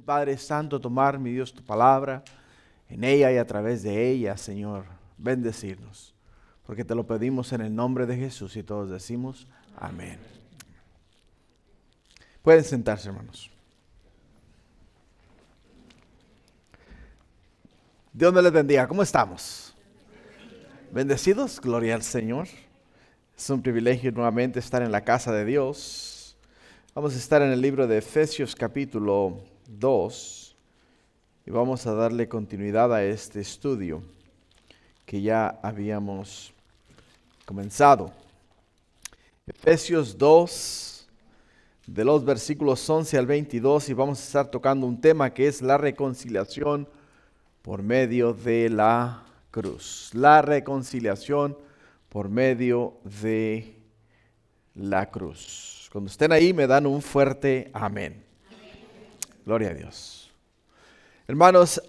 Padre Santo, tomar, mi Dios, tu palabra en ella y a través de ella, Señor, bendecirnos. Porque te lo pedimos en el nombre de Jesús y todos decimos amén. Pueden sentarse, hermanos. Dios me les bendiga. ¿Cómo estamos? ¿Bendecidos? Gloria al Señor. Es un privilegio nuevamente estar en la casa de Dios. Vamos a estar en el libro de Efesios capítulo 2 y vamos a darle continuidad a este estudio que ya habíamos comenzado. Efesios 2, de los versículos 11 al 22, y vamos a estar tocando un tema que es la reconciliación por medio de la cruz. La reconciliación por medio de la cruz. Cuando estén ahí me dan un fuerte amén. Gloria a Dios. Hermanos,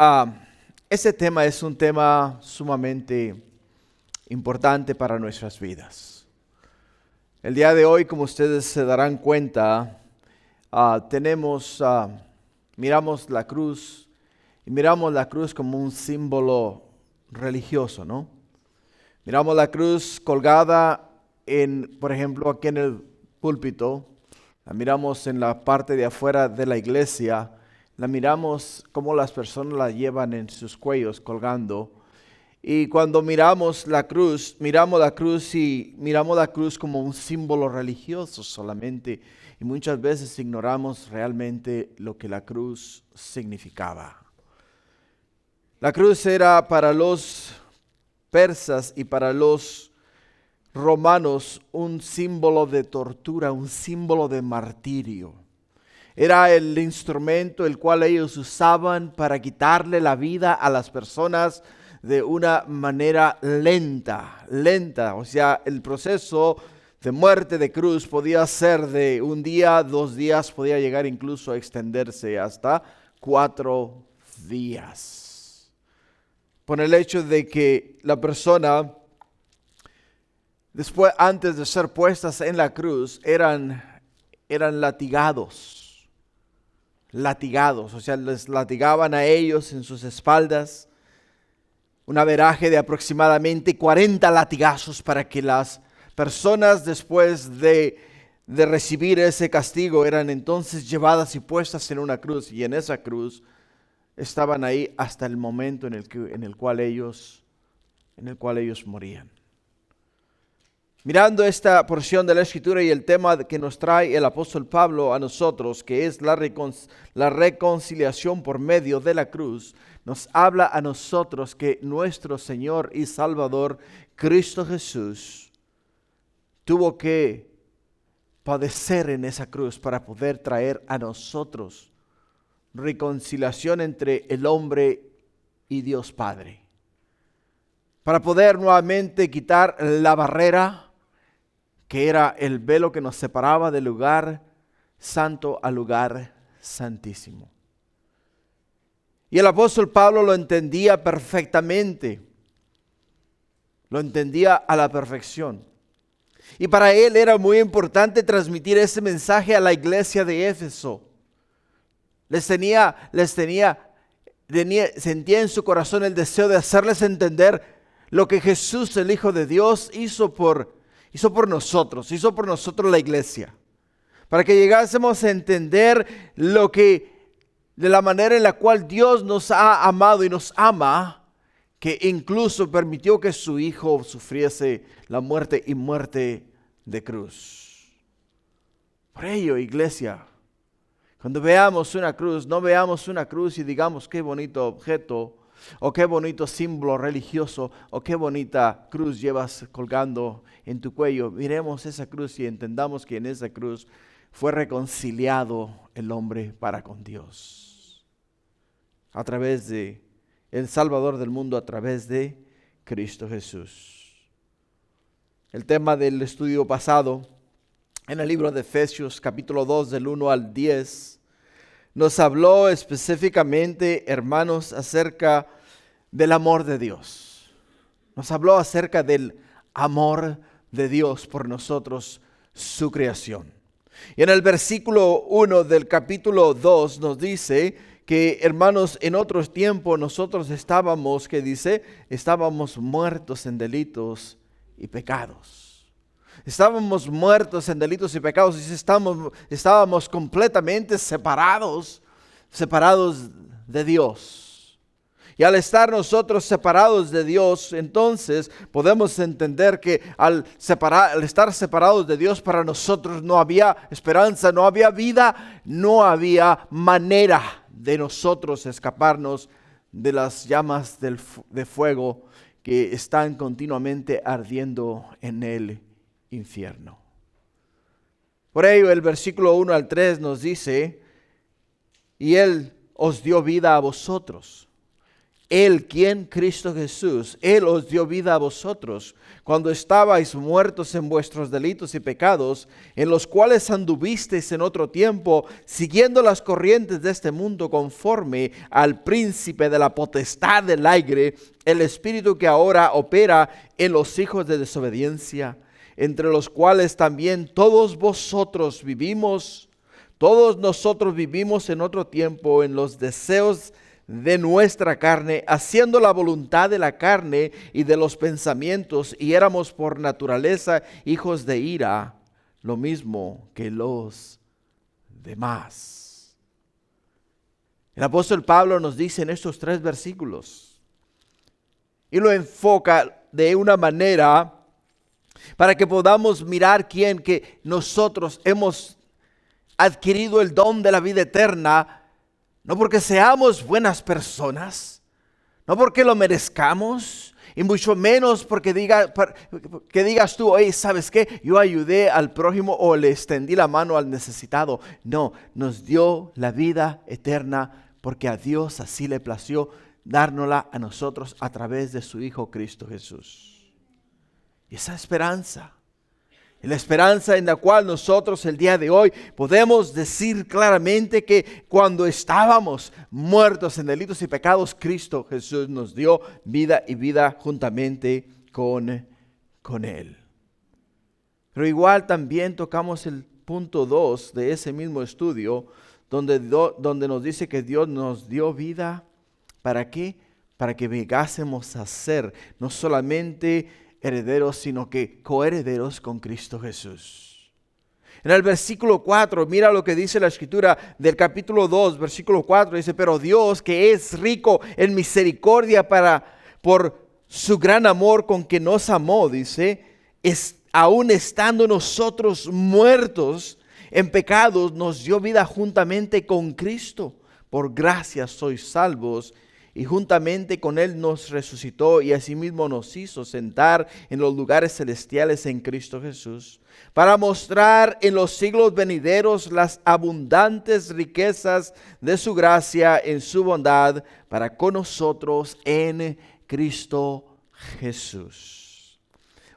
este tema es un tema sumamente importante para nuestras vidas. El día de hoy, como ustedes se darán cuenta, miramos la cruz y miramos la cruz como un símbolo religioso, ¿no? Miramos la cruz colgada por ejemplo, aquí en el púlpito, la miramos en la parte de afuera de la iglesia, la miramos como las personas la llevan en sus cuellos colgando. Y cuando miramos la cruz como un símbolo religioso solamente. Y muchas veces ignoramos realmente lo que la cruz significaba. La cruz era para los persas y para los romanos un símbolo de tortura, un símbolo de martirio. Era el instrumento el cual ellos usaban para quitarle la vida a las personas de una manera lenta. O sea, el proceso de muerte de cruz podía ser de un día, 2 días, podía llegar incluso a extenderse hasta 4 días. Por el hecho de que la persona, antes de ser puestas en la cruz, eran latigados, o sea, les latigaban a ellos en sus espaldas, un averaje de aproximadamente 40 latigazos para que las personas después de recibir ese castigo eran entonces llevadas y puestas en una cruz, y en esa cruz estaban ahí hasta el momento en el cual ellos morían. Mirando esta porción de la Escritura y el tema que nos trae el apóstol Pablo a nosotros, que es la reconciliación por medio de la cruz, nos habla a nosotros que nuestro Señor y Salvador, Cristo Jesús, tuvo que padecer en esa cruz para poder traer a nosotros reconciliación entre el hombre y Dios Padre. Para poder nuevamente quitar la barrera que era el velo que nos separaba del lugar santo al lugar santísimo. Y el apóstol Pablo lo entendía perfectamente, lo entendía a la perfección. Y para él era muy importante transmitir ese mensaje a la iglesia de Éfeso. Sentía en su corazón el deseo de hacerles entender lo que Jesús, el Hijo de Dios, hizo por nosotros la iglesia, para que llegásemos a entender de la manera en la cual Dios nos ha amado y nos ama, que incluso permitió que su Hijo sufriese la muerte y muerte de cruz. Por ello, iglesia, cuando veamos una cruz, no veamos una cruz y digamos qué bonito objeto, o qué bonito símbolo religioso, o qué bonita cruz llevas colgando en tu cuello. Miremos esa cruz y entendamos que en esa cruz fue reconciliado el hombre para con Dios. A través de el Salvador del mundo, a través de Cristo Jesús. El tema del estudio pasado, en el libro de Efesios, capítulo 2, del 1 al 10, nos habló específicamente, hermanos, acerca del amor de Dios. Nos habló acerca del amor de Dios por nosotros, su creación. Y en el versículo 1 del capítulo 2 nos dice que, hermanos, en otros tiempos nosotros estábamos, que dice, estábamos muertos en delitos y pecados. Estábamos muertos en delitos y pecados, y estábamos completamente separados de Dios. Y al estar nosotros separados de Dios, entonces podemos entender que al estar separados de Dios, para nosotros no había esperanza, no había vida, no había manera de nosotros escaparnos de las llamas de fuego que están continuamente ardiendo en el infierno. Por ello el versículo 1 al 3 nos dice: y Él os dio vida a vosotros. Él, quien Cristo Jesús, Él os dio vida a vosotros cuando estabais muertos en vuestros delitos y pecados, en los cuales anduvisteis en otro tiempo, siguiendo las corrientes de este mundo, conforme al príncipe de la potestad del aire, el espíritu que ahora opera en los hijos de desobediencia, entre los cuales también todos nosotros vivimos en otro tiempo en los deseos de nuestra carne, haciendo la voluntad de la carne y de los pensamientos, y éramos por naturaleza hijos de ira, lo mismo que los demás. El apóstol Pablo nos dice en estos 3 versículos, y lo enfoca de una manera para que podamos mirar que nosotros hemos adquirido el don de la vida eterna, no porque seamos buenas personas, no porque lo merezcamos, y mucho menos porque digas tú: oye, ¿sabes qué? Yo ayudé al prójimo o le extendí la mano al necesitado. No, nos dio la vida eterna porque a Dios así le plació dárnosla a nosotros a través de su Hijo Cristo Jesús. Y esa esperanza, la esperanza en la cual nosotros el día de hoy podemos decir claramente que cuando estábamos muertos en delitos y pecados, Cristo Jesús nos dio vida, y vida juntamente con Él. Pero igual también tocamos el punto 2 de ese mismo estudio, donde nos dice que Dios nos dio vida. ¿Para qué? Para que llegásemos a ser no solamente herederos, sino que coherederos con Cristo Jesús. En el versículo 4, mira lo que dice la escritura del capítulo 2, versículo 4, dice: pero Dios, que es rico en misericordia por su gran amor con que nos amó, dice, aún estando nosotros muertos en pecados, nos dio vida juntamente con Cristo. Por gracia sois salvos, y juntamente con Él nos resucitó, y asimismo nos hizo sentar en los lugares celestiales en Cristo Jesús, para mostrar en los siglos venideros las abundantes riquezas de su gracia en su bondad para con nosotros en Cristo Jesús.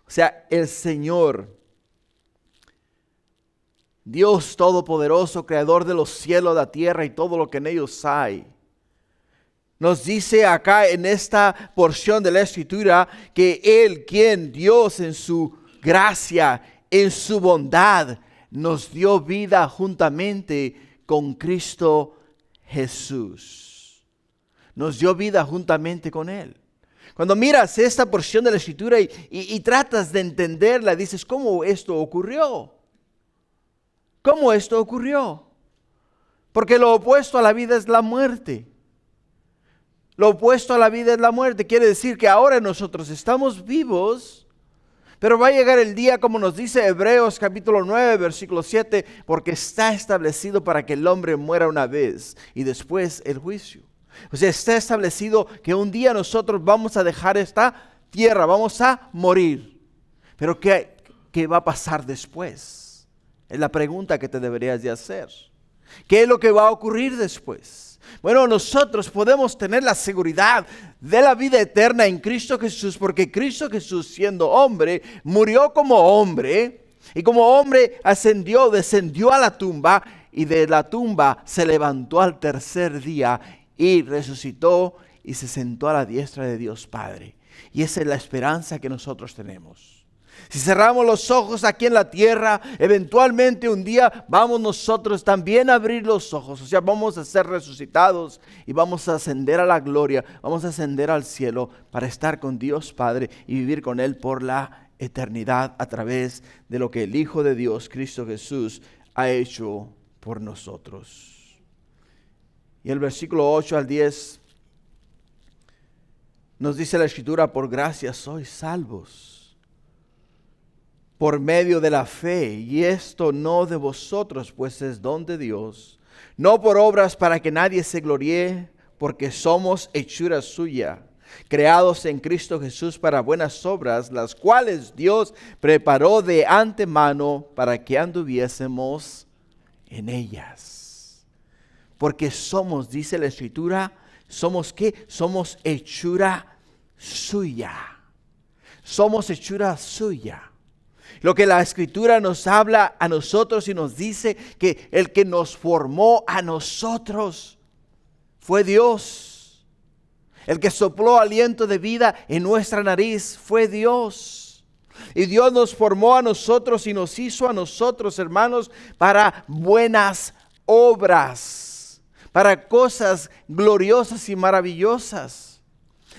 O sea, el Señor, Dios Todopoderoso, Creador de los cielos, la tierra y todo lo que en ellos hay, nos dice acá en esta porción de la Escritura que Él, quien Dios en su gracia, en su bondad, nos dio vida juntamente con Cristo Jesús. Nos dio vida juntamente con Él. Cuando miras esta porción de la Escritura y tratas de entenderla, dices: ¿cómo esto ocurrió? ¿Cómo esto ocurrió? Porque lo opuesto a la vida es la muerte. Lo opuesto a la vida es la muerte. Quiere decir que ahora nosotros estamos vivos, pero va a llegar el día, como nos dice Hebreos capítulo 9, versículo 7, porque está establecido para que el hombre muera una vez y después el juicio. O sea, está establecido que un día nosotros vamos a dejar esta tierra, vamos a morir. Pero ¿qué va a pasar después? Es la pregunta que te deberías de hacer. ¿Qué es lo que va a ocurrir después? Bueno, nosotros podemos tener la seguridad de la vida eterna en Cristo Jesús, porque Cristo Jesús, siendo hombre, murió como hombre, y como hombre descendió a la tumba, y de la tumba se levantó al tercer día y resucitó y se sentó a la diestra de Dios Padre. Y esa es la esperanza que nosotros tenemos. Si cerramos los ojos aquí en la tierra, eventualmente un día vamos nosotros también a abrir los ojos. O sea, vamos a ser resucitados y vamos a ascender a la gloria, vamos a ascender al cielo para estar con Dios Padre y vivir con Él por la eternidad a través de lo que el Hijo de Dios, Cristo Jesús, ha hecho por nosotros. Y el versículo 8 al 10 nos dice la Escritura: por gracia sois salvos por medio de la fe, y esto no de vosotros, pues es don de Dios, no por obras para que nadie se gloríe, porque somos hechura suya, creados en Cristo Jesús para buenas obras, las cuales Dios preparó de antemano para que anduviésemos en ellas. Porque somos, dice la Escritura, ¿somos qué? Somos hechura suya. Somos hechura suya. Lo que la Escritura nos habla a nosotros y nos dice que el que nos formó a nosotros fue Dios. El que sopló aliento de vida en nuestra nariz fue Dios. Y Dios nos formó a nosotros y nos hizo a nosotros, hermanos, para buenas obras, para cosas gloriosas y maravillosas.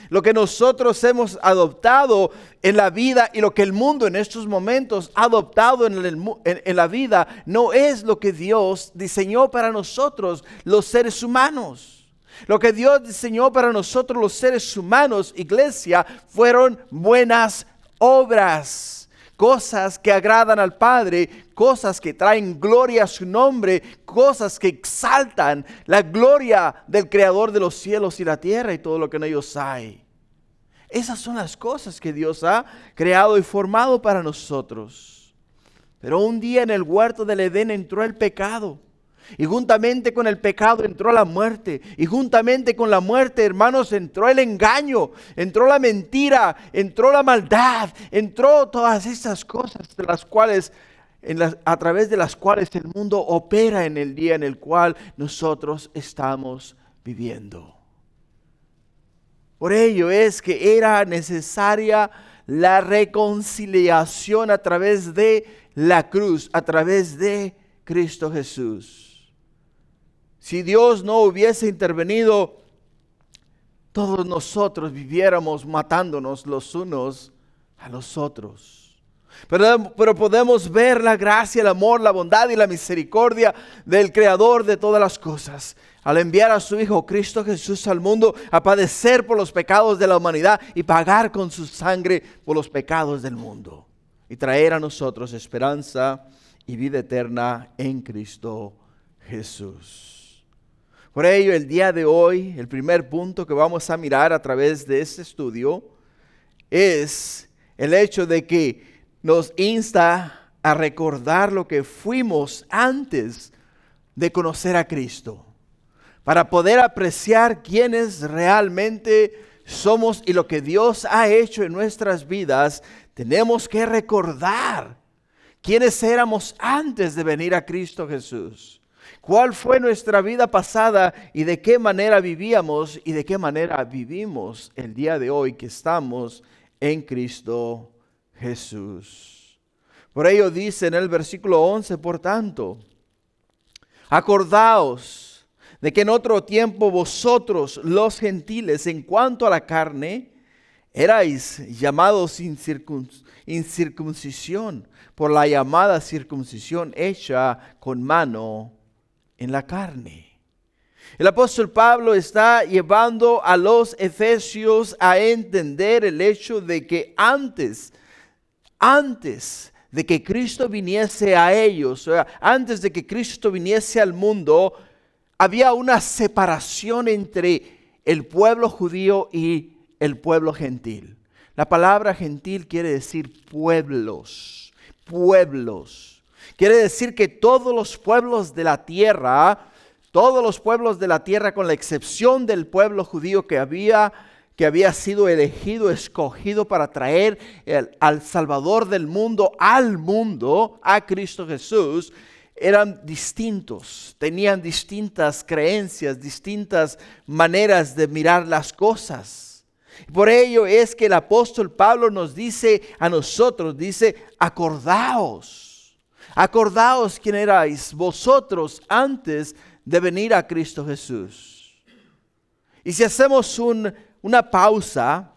Lo que nosotros hemos adoptado en la vida y lo que el mundo en estos momentos ha adoptado en la vida no es lo que Dios diseñó para nosotros, los seres humanos. Lo que Dios diseñó para nosotros, los seres humanos, iglesia, fueron buenas obras. Cosas que agradan al Padre, cosas que traen gloria a su nombre, cosas que exaltan la gloria del Creador de los cielos y la tierra y todo lo que en ellos hay. Esas son las cosas que Dios ha creado y formado para nosotros. Pero un día en el huerto del Edén entró el pecado. Y juntamente con el pecado entró la muerte. Y juntamente con la muerte, hermanos, entró el engaño, entró la mentira, entró la maldad, entró todas estas cosas de las cuales, a través de las cuales el mundo opera en el día en el cual nosotros estamos viviendo. Por ello es que era necesaria la reconciliación a través de la cruz, a través de Cristo Jesús. Si Dios no hubiese intervenido, todos nosotros viviéramos matándonos los unos a los otros. Pero podemos ver la gracia, el amor, la bondad y la misericordia del Creador de todas las cosas, al enviar a su Hijo Cristo Jesús al mundo a padecer por los pecados de la humanidad y pagar con su sangre por los pecados del mundo y traer a nosotros esperanza y vida eterna en Cristo Jesús. Por ello, el día de hoy, el primer punto que vamos a mirar a través de este estudio es el hecho de que nos insta a recordar lo que fuimos antes de conocer a Cristo, para poder apreciar quiénes realmente somos y lo que Dios ha hecho en nuestras vidas. Tenemos que recordar quiénes éramos antes de venir a Cristo Jesús. ¿Cuál fue nuestra vida pasada y de qué manera vivíamos y de qué manera vivimos el día de hoy que estamos en Cristo Jesús? Por ello dice en el versículo 11, por tanto, acordaos de que en otro tiempo vosotros los gentiles en cuanto a la carne erais llamados sin circuncisión por la llamada circuncisión hecha con mano en la carne. El apóstol Pablo está llevando a los efesios a entender el hecho de que antes de que Cristo viniese a ellos, o sea, antes de que Cristo viniese al mundo, había una separación entre el pueblo judío y el pueblo gentil. La palabra gentil quiere decir pueblos. Quiere decir que todos los pueblos de la tierra con la excepción del pueblo judío que había sido elegido, escogido para traer al Salvador del mundo al mundo, a Cristo Jesús, eran distintos, tenían distintas creencias, distintas maneras de mirar las cosas. Por ello es que el apóstol Pablo nos dice a nosotros, dice, acordaos quién erais vosotros antes de venir a Cristo Jesús. Y si hacemos una pausa,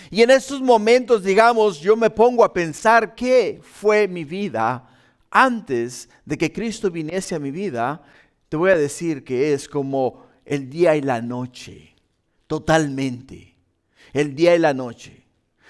y en estos momentos, digamos, yo me pongo a pensar qué fue mi vida antes de que Cristo viniese a mi vida, te voy a decir que es como el día y la noche, totalmente, el día y la noche,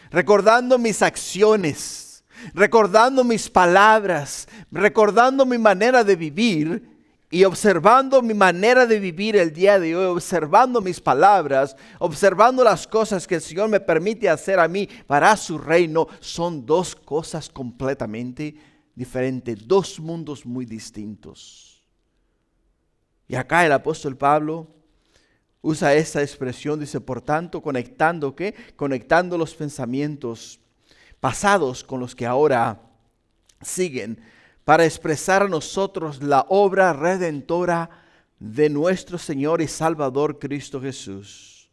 recordando mis acciones, recordando mis palabras, recordando mi manera de vivir y observando mi manera de vivir el día de hoy, observando mis palabras, observando las cosas que el Señor me permite hacer a mí para su reino, son dos cosas completamente diferentes, dos mundos muy distintos. Y acá el apóstol Pablo usa esta expresión, dice, por tanto, conectando, ¿qué? Conectando los pensamientos pasados con los que ahora siguen, para expresar a nosotros la obra redentora de nuestro Señor y Salvador Cristo Jesús.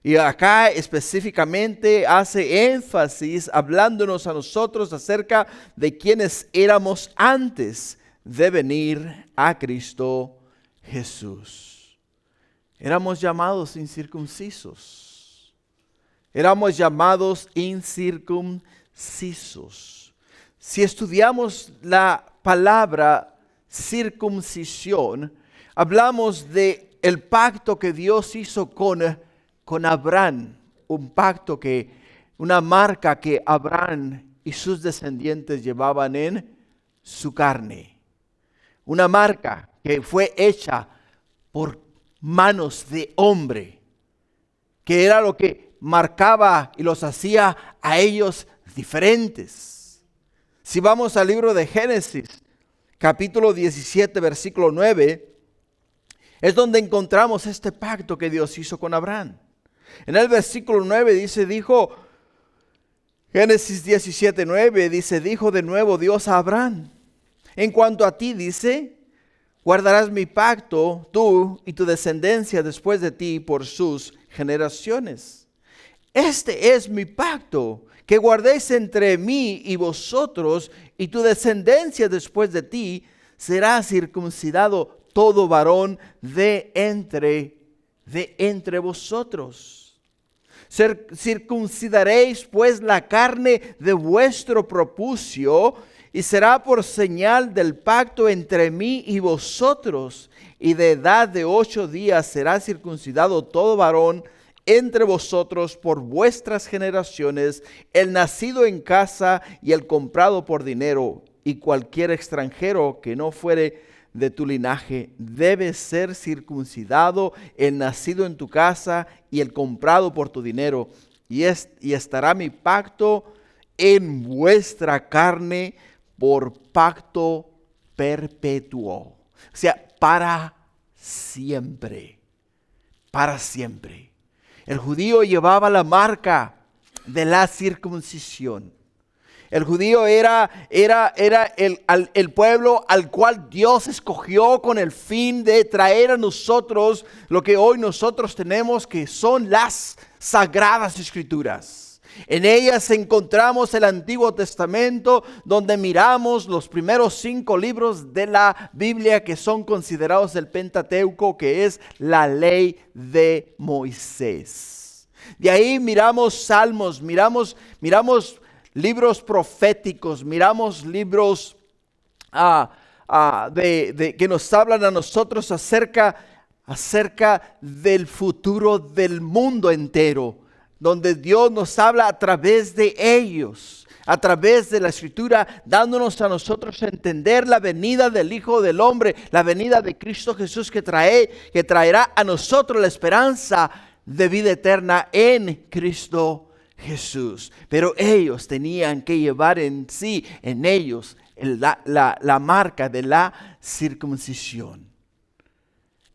Y acá específicamente hace énfasis hablándonos a nosotros acerca de quienes éramos antes de venir a Cristo Jesús. Éramos llamados incircuncisos. Éramos llamados incircuncisos. Si estudiamos la palabra circuncisión, hablamos de el pacto que Dios hizo con Abraham, un pacto una marca que Abraham y sus descendientes llevaban en su carne. Una marca que fue hecha por manos de hombre, que era lo que marcaba y los hacía a ellos diferentes. Si vamos al libro de Génesis, capítulo 17, versículo 9, es donde encontramos este pacto que Dios hizo con Abraham. En el versículo 9 dijo, Génesis 17, 9, dijo de nuevo Dios a Abraham, en cuanto a ti, dice, guardarás mi pacto, tú y tu descendencia después de ti por sus generaciones. Este es mi pacto que guardéis entre mí y vosotros, y tu descendencia después de ti será circuncidado todo varón de entre vosotros. Circuncidaréis pues la carne de vuestro prepucio, y será por señal del pacto entre mí y vosotros, y de edad de 8 días será circuncidado todo varón entre vosotros por vuestras generaciones, el nacido en casa y el comprado por dinero, y cualquier extranjero que no fuere de tu linaje debe ser circuncidado, el nacido en tu casa y el comprado por tu dinero, y estará mi pacto en vuestra carne por pacto perpetuo. O sea, para siempre, para siempre. El judío llevaba la marca de la circuncisión. El judío era el pueblo al cual Dios escogió con el fin de traer a nosotros lo que hoy nosotros tenemos, que son las Sagradas Escrituras. En ellas encontramos el Antiguo Testamento, donde miramos los primeros 5 libros de la Biblia que son considerados el Pentateuco, que es la ley de Moisés. De ahí miramos salmos, miramos libros proféticos, miramos libros que nos hablan a nosotros acerca del futuro del mundo entero, donde Dios nos habla a través de ellos, a través de la Escritura, dándonos a nosotros a entender la venida del Hijo del Hombre, la venida de Cristo Jesús que traerá a nosotros la esperanza de vida eterna en Cristo Jesús. Pero ellos tenían que llevar en ellos, la marca de la circuncisión.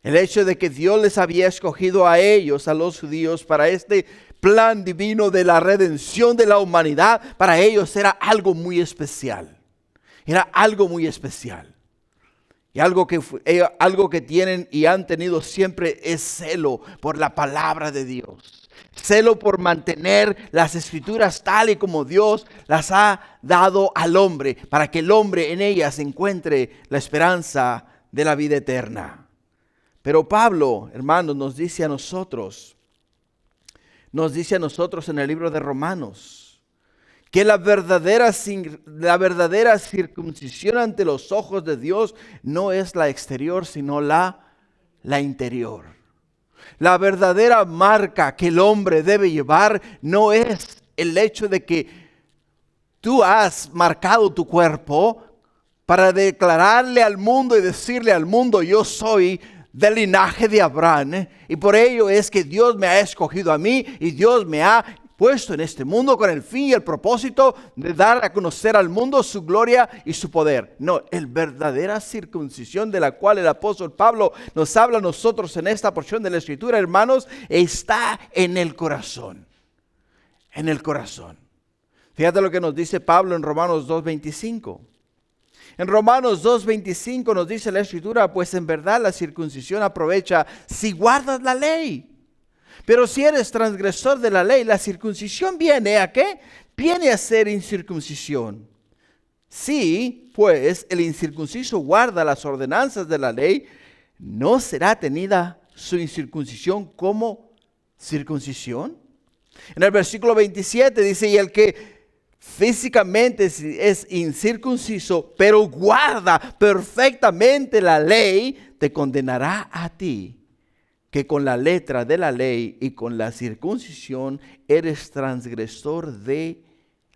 El hecho de que Dios les había escogido a ellos, a los judíos, para este plan divino de la redención de la humanidad, para ellos era algo muy especial. Era algo muy especial. Y algo que tienen y han tenido siempre es celo por la palabra de Dios. celo por mantener las escrituras tal y como Dios las ha dado al hombre, para que el hombre en ellas encuentre la esperanza de la vida eterna. Pero Pablo, hermanos, nos dice a nosotros en el libro de Romanos, que la verdadera circuncisión ante los ojos de Dios no es la exterior, sino la interior. La verdadera marca que el hombre debe llevar no es el hecho de que tú has marcado tu cuerpo para declararle al mundo y decirle al mundo: yo soy del linaje de Abraham, y por ello es que Dios me ha escogido a mí y Dios me ha puesto en este mundo con el fin y el propósito de dar a conocer al mundo su gloria y su poder. No, la verdadera circuncisión de la cual el apóstol Pablo nos habla a nosotros en esta porción de la Escritura, hermanos, está en el corazón. En el corazón. Fíjate lo que nos dice Pablo en Romanos 2:25. En Romanos 2:25 nos dice la Escritura: pues en verdad la circuncisión aprovecha si guardas la ley. Pero si eres transgresor de la ley, la circuncisión viene ¿a qué? Viene a ser incircuncisión. Si, pues, el incircunciso guarda las ordenanzas de la ley, ¿no será tenida su incircuncisión como circuncisión? En el versículo 27 dice: y el que físicamente es incircunciso, pero guarda perfectamente la ley, te condenará a ti, que con la letra de la ley y con la circuncisión eres transgresor de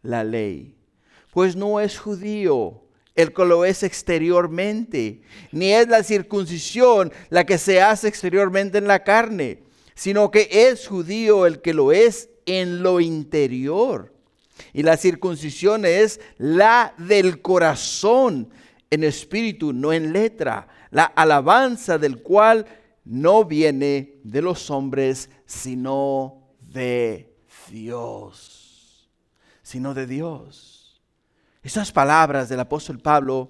la ley. Pues no es judío el que lo es exteriormente, ni es la circuncisión la que se hace exteriormente en la carne, sino que es judío el que lo es en lo interior. Y la circuncisión es la del corazón, en espíritu, no en letra, la alabanza del cual no viene de los hombres, sino de Dios. Sino de Dios. Estas palabras del apóstol Pablo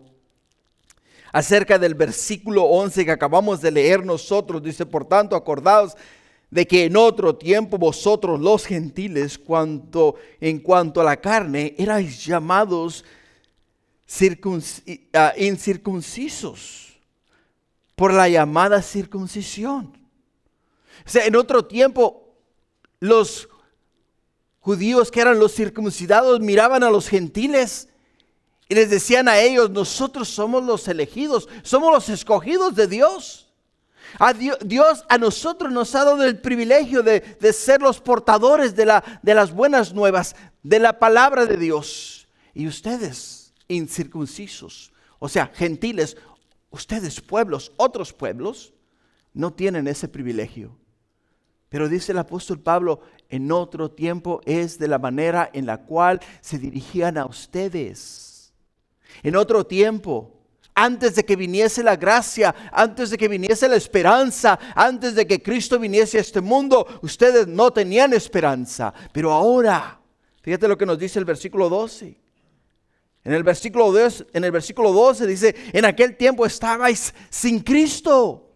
acerca del versículo 11 que acabamos de leer nosotros, dice: por tanto, acordaos de que en otro tiempo vosotros los gentiles, en cuanto a la carne, erais llamados incircuncisos por la llamada circuncisión. O sea, en otro tiempo los judíos que eran los circuncidados miraban a los gentiles y les decían a ellos: nosotros somos los elegidos, somos los escogidos de Dios. Dios a nosotros nos ha dado el privilegio de ser los portadores de las buenas nuevas, de la palabra de Dios. Y ustedes, incircuncisos, o sea, gentiles, ustedes pueblos, otros pueblos, no tienen ese privilegio. Pero dice el apóstol Pablo: en otro tiempo es de la manera en la cual se dirigían a ustedes. En otro tiempo, antes de que viniese la gracia, antes de que viniese la esperanza, antes de que Cristo viniese a este mundo, ustedes no tenían esperanza. Pero ahora, fíjate lo que nos dice el versículo 12. En el versículo 12 dice: en aquel tiempo estabais sin Cristo.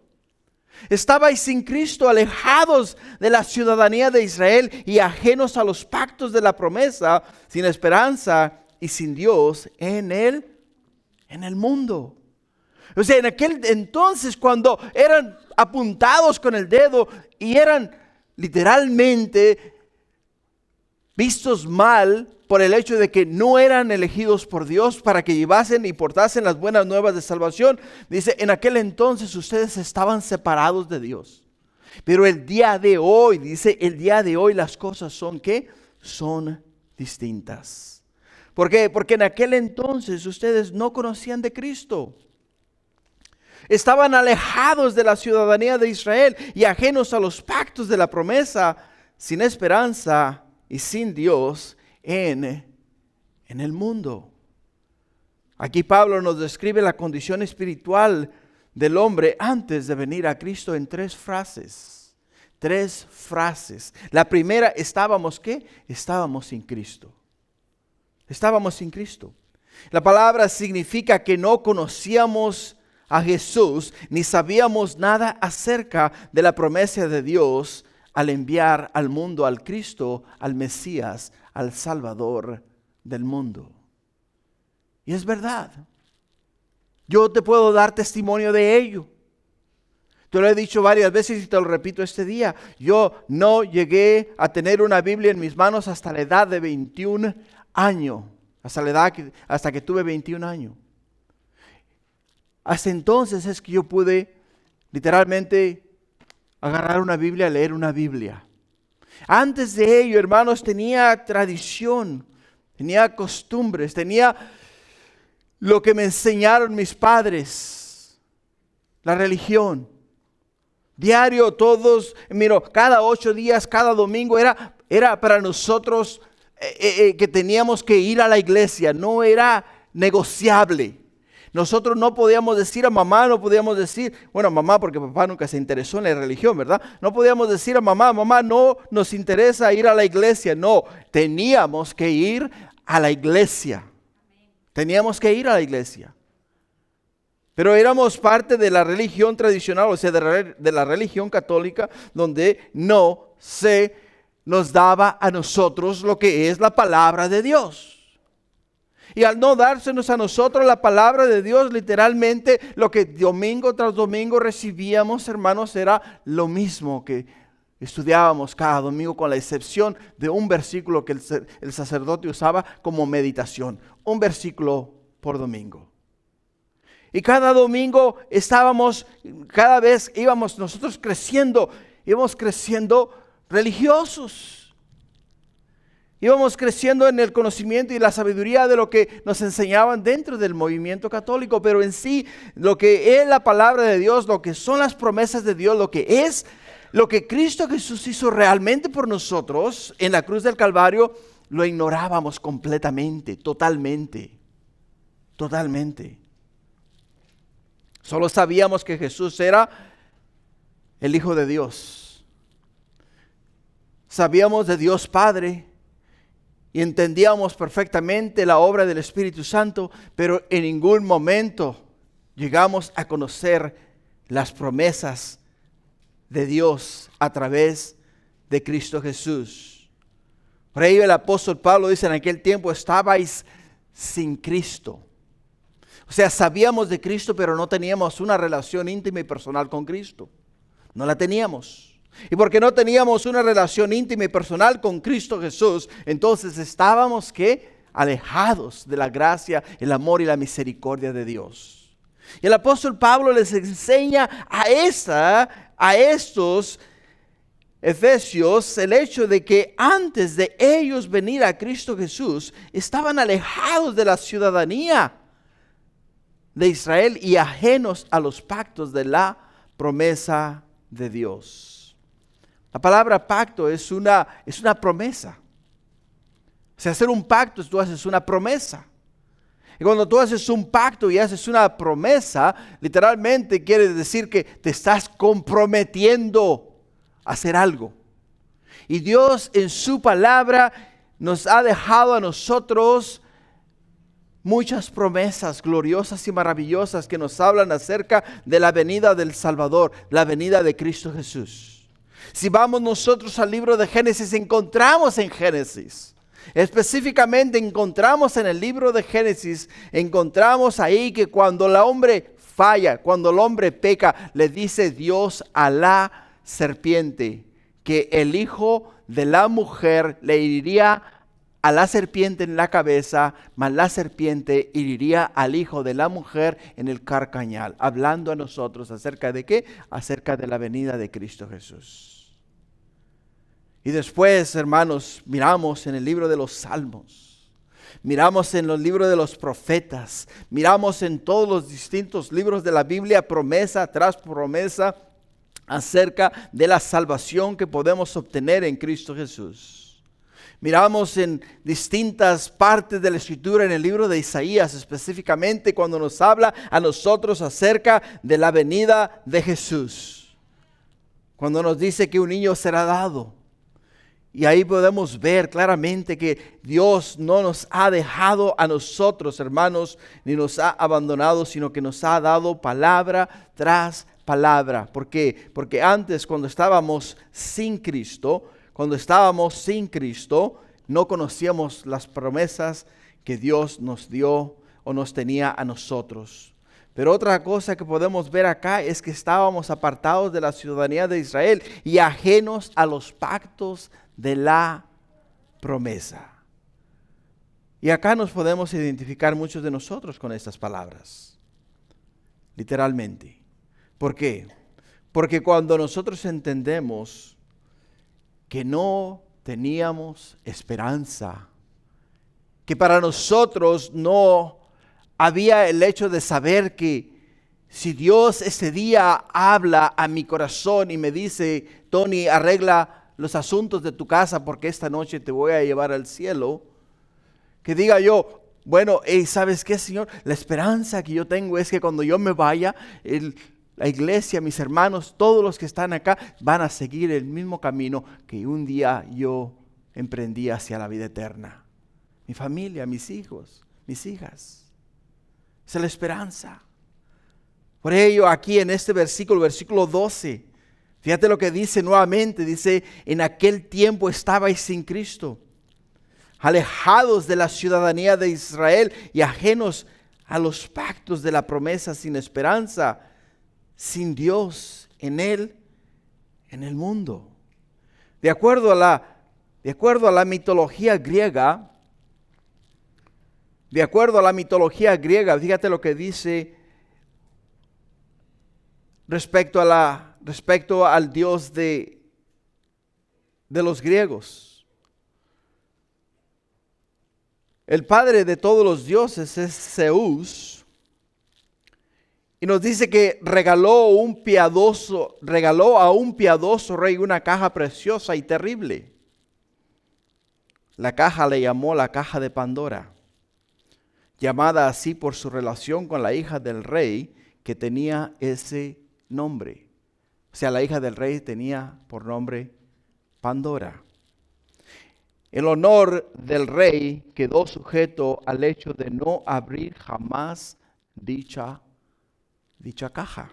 Estabais sin Cristo, alejados de la ciudadanía de Israel y ajenos a los pactos de la promesa, sin esperanza y sin Dios en el mundo. O sea, en aquel entonces, cuando eran apuntados con el dedo y eran literalmente vistos mal por el hecho de que no eran elegidos por Dios para que llevasen y portasen las buenas nuevas de salvación, dice: en aquel entonces ustedes estaban separados de Dios. Pero el día de hoy, dice, el día de hoy las cosas son ¿qué? Son distintas. ¿Por qué? Porque en aquel entonces ustedes no conocían de Cristo. Estaban alejados de la ciudadanía de Israel y ajenos a los pactos de la promesa, sin esperanza y sin Dios en el mundo. Aquí Pablo nos describe la condición espiritual del hombre antes de venir a Cristo en tres frases. Tres frases. La primera, estábamos ¿qué? Estábamos sin Cristo. Estábamos sin Cristo. La palabra significa que no conocíamos a Jesús ni sabíamos nada acerca de la promesa de Dios al enviar al mundo al Cristo, al Mesías, al Salvador del mundo. Y es verdad. Yo te puedo dar testimonio de ello. Te lo he dicho varias veces y te lo repito este día. Yo no llegué a tener una Biblia en mis manos hasta la edad de 21 años. Hasta que tuve 21 años. Hasta entonces es que yo pude literalmente agarrar una Biblia, leer una Biblia. Antes de ello, hermanos, tenía tradición, tenía costumbres, tenía lo que me enseñaron mis padres, la religión. Diario, todos, cada 8 días, cada domingo era para nosotros que teníamos que ir a la iglesia, no era negociable. Nosotros no podíamos decir a mamá, mamá porque papá nunca se interesó en la religión, ¿verdad? No podíamos decir a mamá, no nos interesa ir a la iglesia. No, teníamos que ir a la iglesia. Teníamos que ir a la iglesia. Pero éramos parte de la religión tradicional, o sea, de la religión católica, donde no se nos daba a nosotros lo que es la palabra de Dios. Y al no dársenos a nosotros la palabra de Dios, literalmente lo que domingo tras domingo recibíamos, hermanos, era lo mismo que estudiábamos cada domingo, con la excepción de un versículo que el sacerdote usaba como meditación. Un versículo por domingo. Y cada domingo cada vez íbamos nosotros íbamos creciendo religiosos. Íbamos creciendo en el conocimiento y la sabiduría de lo que nos enseñaban dentro del movimiento católico, pero en sí, lo que es la palabra de Dios, lo que son las promesas de Dios, lo que Cristo Jesús hizo realmente por nosotros en la cruz del Calvario, lo ignorábamos completamente, totalmente. Solo sabíamos que Jesús era el Hijo de Dios. Sabíamos de Dios Padre. Y entendíamos perfectamente la obra del Espíritu Santo, pero en ningún momento llegamos a conocer las promesas de Dios a través de Cristo Jesús. Por ello el apóstol Pablo dice: en aquel tiempo estabais sin Cristo. O sea, sabíamos de Cristo, pero no teníamos una relación íntima y personal con Cristo. No la teníamos. Y porque no teníamos una relación íntima y personal con Cristo Jesús, entonces estábamos alejados de la gracia, el amor y la misericordia de Dios. Y el apóstol Pablo les enseña a estos efesios el hecho de que antes de ellos venir a Cristo Jesús, estaban alejados de la ciudadanía de Israel y ajenos a los pactos de la promesa de Dios. La palabra pacto es una promesa. O sea, hacer un pacto, tú haces una promesa. Y cuando tú haces un pacto y haces una promesa, literalmente quiere decir que te estás comprometiendo a hacer algo. Y Dios en su palabra nos ha dejado a nosotros muchas promesas gloriosas y maravillosas que nos hablan acerca de la venida del Salvador, la venida de Cristo Jesús. Si vamos nosotros al libro de Génesis, encontramos en Génesis, específicamente encontramos en el libro de Génesis, encontramos ahí que cuando el hombre falla, cuando el hombre peca, le dice Dios a la serpiente que el hijo de la mujer le heriría a la serpiente en la cabeza, mas la serpiente heriría al hijo de la mujer en el carcañal, hablando a nosotros acerca de ¿qué? Acerca de la venida de Cristo Jesús. Y después, hermanos, miramos en el libro de los Salmos, miramos en los libros de los profetas, miramos en todos los distintos libros de la Biblia, promesa tras promesa, acerca de la salvación que podemos obtener en Cristo Jesús. Miramos en distintas partes de la Escritura, en el libro de Isaías, específicamente cuando nos habla a nosotros acerca de la venida de Jesús. Cuando nos dice que un niño será dado. Y ahí podemos ver claramente que Dios no nos ha dejado a nosotros, hermanos, ni nos ha abandonado, sino que nos ha dado palabra tras palabra. ¿Por qué? Porque antes, cuando estábamos sin Cristo, no conocíamos las promesas que Dios nos dio o nos tenía a nosotros. Pero otra cosa que podemos ver acá es que estábamos apartados de la ciudadanía de Israel y ajenos a los pactos de la promesa. Y acá nos podemos identificar muchos de nosotros con estas palabras, literalmente. ¿Por qué? Porque cuando nosotros entendemos que no teníamos esperanza, que para nosotros no había el hecho de saber que si Dios ese día habla a mi corazón y me dice, Tony, arregla los asuntos de tu casa porque esta noche te voy a llevar al cielo, que diga yo, bueno, ¿sabes qué, Señor? La esperanza que yo tengo es que cuando yo me vaya, la iglesia, mis hermanos, todos los que están acá van a seguir el mismo camino que un día yo emprendí hacia la vida eterna. Mi familia, mis hijos, mis hijas. Esa es la esperanza. Por ello, aquí en este versículo 12, fíjate lo que dice nuevamente, dice, en aquel tiempo estabais sin Cristo, alejados de la ciudadanía de Israel y ajenos a los pactos de la promesa, sin esperanza, sin Dios en el mundo. De acuerdo a la mitología griega, fíjate lo que dice respecto al Dios de los griegos. El padre de todos los dioses es Zeus. Y nos dice que regaló a un piadoso rey una caja preciosa y terrible. La caja le llamó la caja de Pandora, llamada así por su relación con la hija del rey que tenía ese nombre. O sea, la hija del rey tenía por nombre Pandora. El honor del rey quedó sujeto al hecho de no abrir jamás dicha caja.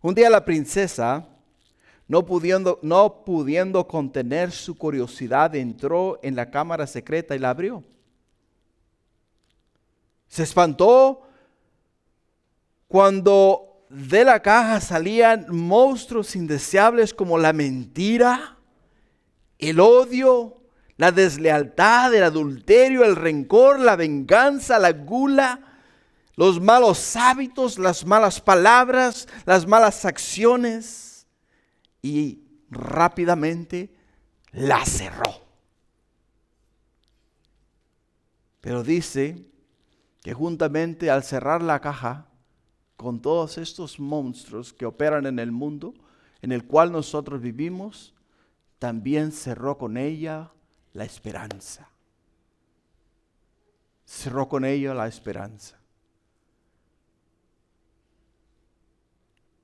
Un día la princesa, no pudiendo contener su curiosidad, entró en la cámara secreta y la abrió. Se espantó cuando de la caja salían monstruos indeseables como la mentira, el odio, la deslealtad, el adulterio, el rencor, la venganza, la gula, los malos hábitos, las malas palabras, las malas acciones, y rápidamente la cerró. Pero dice que juntamente al cerrar la caja con todos estos monstruos que operan en el mundo en el cual nosotros vivimos, también cerró con ella la esperanza. Cerró con ella la esperanza.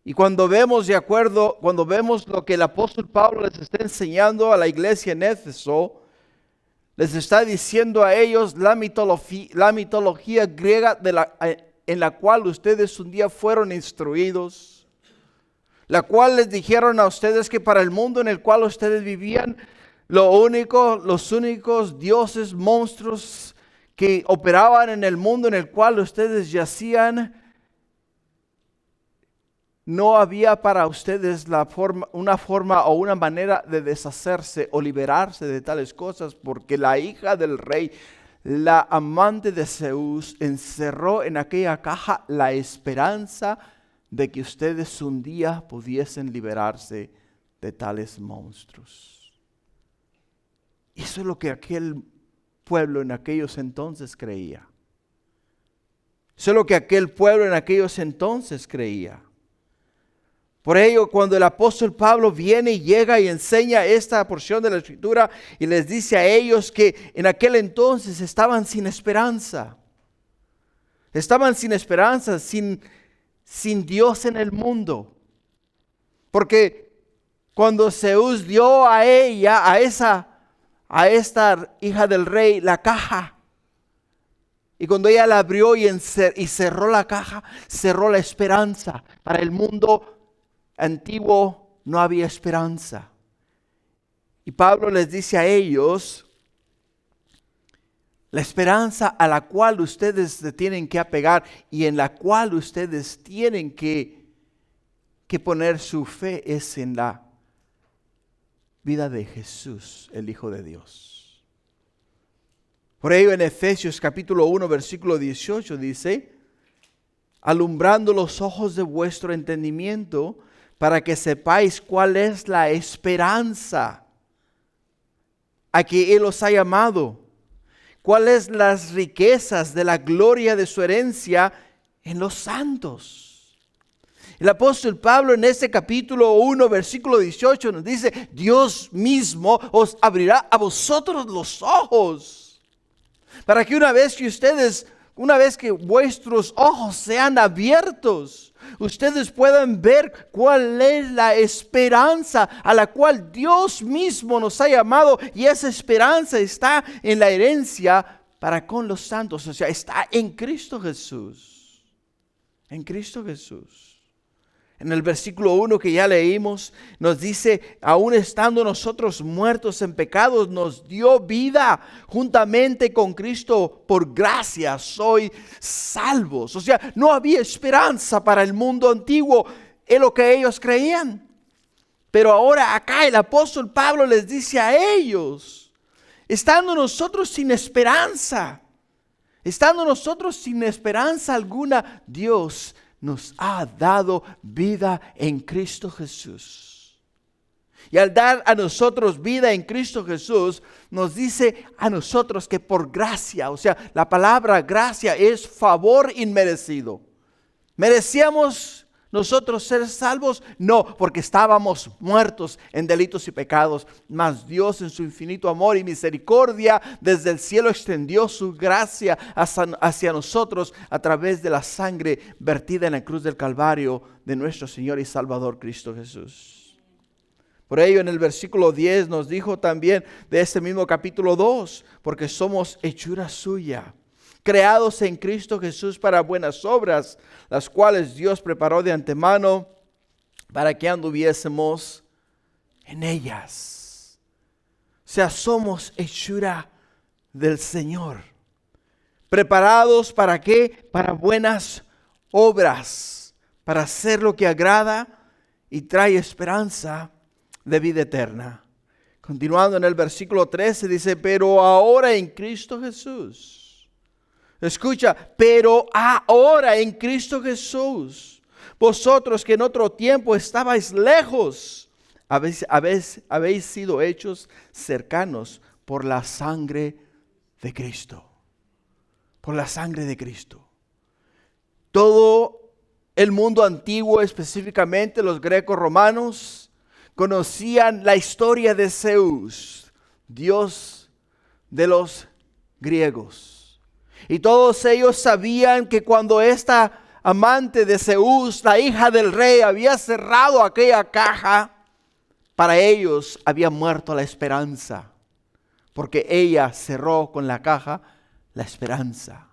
Y cuando vemos lo que el apóstol Pablo les está enseñando a la iglesia en Éfeso, les está diciendo a ellos la mitología griega en la cual ustedes un día fueron instruidos, la cual les dijeron a ustedes que para el mundo en el cual ustedes vivían, los únicos dioses, monstruos que operaban en el mundo en el cual ustedes yacían, no había para ustedes una forma o una manera de deshacerse o liberarse de tales cosas, porque la hija del rey, la amante de Zeus, encerró en aquella caja la esperanza de que ustedes un día pudiesen liberarse de tales monstruos. Eso es lo que aquel pueblo en aquellos entonces creía. Eso es lo que aquel pueblo en aquellos entonces creía. Por ello, cuando el apóstol Pablo viene y llega y enseña esta porción de la Escritura y les dice a ellos que en aquel entonces estaban sin esperanza. Estaban sin esperanza, sin Dios en el mundo. Porque cuando Zeus dio a ella, a esta hija del rey, la caja, Y cuando ella la abrió y cerró la caja, cerró la esperanza. Para el mundo antiguo no había esperanza. Y Pablo les dice a ellos, la esperanza a la cual ustedes se tienen que apegar y en la cual ustedes tienen que poner su fe es en la vida de Jesús, el Hijo de Dios. Por ello en Efesios capítulo 1 versículo 18 dice, alumbrando los ojos de vuestro entendimiento para que sepáis cuál es la esperanza a que Él os ha llamado, cuáles las riquezas de la gloria de su herencia en los santos. El apóstol Pablo en este capítulo 1 versículo 18 nos dice, Dios mismo os abrirá a vosotros los ojos. Para que una vez que vuestros ojos sean abiertos, ustedes puedan ver cuál es la esperanza a la cual Dios mismo nos ha llamado. Y esa esperanza está en la herencia para con los santos. O sea, está en Cristo Jesús. En Cristo Jesús. En el versículo 1 que ya leímos, nos dice, aún estando nosotros muertos en pecados, nos dio vida juntamente con Cristo. Por gracia sois salvos. O sea, no había esperanza para el mundo antiguo en lo que ellos creían. Pero ahora acá el apóstol Pablo les dice a ellos, estando nosotros sin esperanza alguna, Dios nos ha dado vida en Cristo Jesús. Y al dar a nosotros vida en Cristo Jesús, nos dice a nosotros que por gracia, o sea, la palabra gracia es favor inmerecido. ¿Merecíamos nosotros ser salvos? No, porque estábamos muertos en delitos y pecados. Mas Dios en su infinito amor y misericordia desde el cielo extendió su gracia hacia nosotros a través de la sangre vertida en la cruz del Calvario de nuestro Señor y Salvador Cristo Jesús. Por ello en el versículo 10 nos dijo también de este mismo capítulo 2, porque somos hechura suya, creados en Cristo Jesús para buenas obras, las cuales Dios preparó de antemano para que anduviésemos en ellas. O sea, somos hechura del Señor. ¿Preparados para qué? Para buenas obras, para hacer lo que agrada y trae esperanza de vida eterna. Continuando en el versículo 13 dice, pero ahora en Cristo Jesús. Escucha, pero ahora en Cristo Jesús, vosotros que en otro tiempo estabais lejos, habéis sido hechos cercanos por la sangre de Cristo. Por la sangre de Cristo. Todo el mundo antiguo, específicamente los greco romanos, conocían la historia de Zeus, dios de los griegos. Y todos ellos sabían que cuando esta amante de Zeus, la hija del rey, había cerrado aquella caja, para ellos había muerto la esperanza. Porque ella cerró con la caja la esperanza.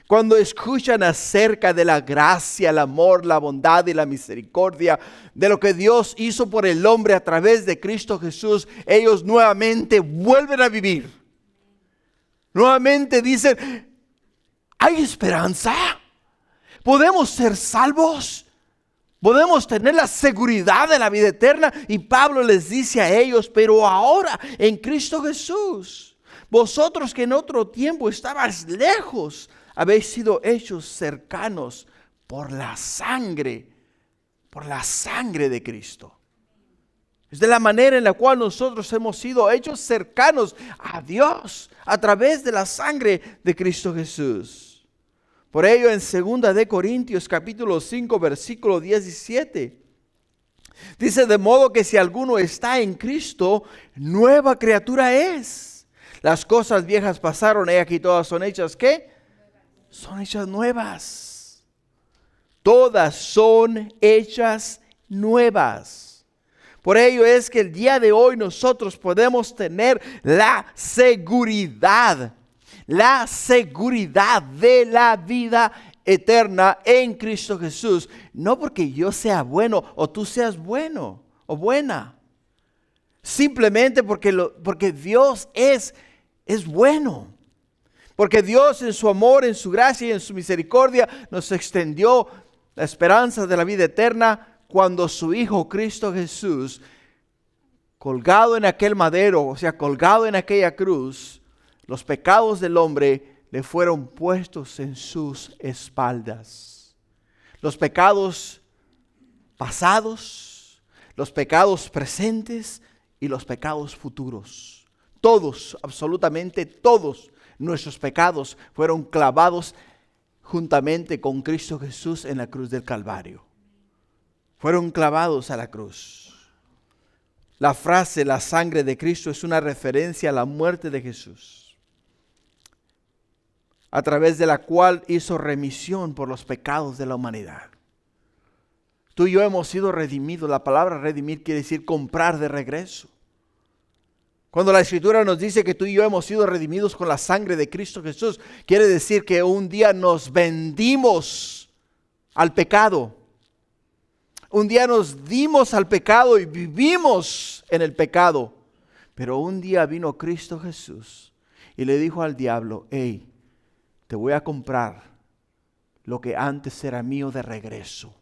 Cuando escuchan acerca de la gracia, el amor, la bondad y la misericordia, de lo que Dios hizo por el hombre a través de Cristo Jesús, ellos nuevamente vuelven a vivir. Nuevamente dicen, ¿hay esperanza? ¿Podemos ser salvos? ¿Podemos tener la seguridad de la vida eterna? Y Pablo les dice a ellos, pero ahora en Cristo Jesús, vosotros que en otro tiempo estabais lejos, habéis sido hechos cercanos por la sangre de Cristo. Es de la manera en la cual nosotros hemos sido hechos cercanos a Dios a través de la sangre de Cristo Jesús. Por ello en 2 de Corintios capítulo 5 versículo 17 dice, de modo que si alguno está en Cristo, nueva criatura es. Las cosas viejas pasaron, y aquí todas son hechas, ¿qué? Son hechas nuevas. Todas son hechas nuevas. Por ello es que el día de hoy nosotros podemos tener la seguridad la seguridad de la vida eterna en Cristo Jesús. No porque yo sea bueno o tú seas bueno o buena. Simplemente porque Dios es bueno. Porque Dios en su amor, en su gracia y en su misericordia nos extendió la esperanza de la vida eterna cuando su Hijo Cristo Jesús, colgado en aquel madero, o sea, colgado en aquella cruz, los pecados del hombre le fueron puestos en sus espaldas. Los pecados pasados, los pecados presentes y los pecados futuros. Todos, absolutamente todos nuestros pecados fueron clavados juntamente con Cristo Jesús en la cruz del Calvario. Fueron clavados a la cruz. La frase, la sangre de Cristo, es una referencia a la muerte de Jesús, a través de la cual hizo remisión por los pecados de la humanidad. Tú y yo hemos sido redimidos. La palabra redimir quiere decir comprar de regreso. Cuando la Escritura nos dice que tú y yo hemos sido redimidos con la sangre de Cristo Jesús, quiere decir que un día nos vendimos al pecado. Un día nos dimos al pecado y vivimos en el pecado. Pero un día vino Cristo Jesús y le dijo al diablo: hey, te voy a comprar lo que antes era mío de regreso.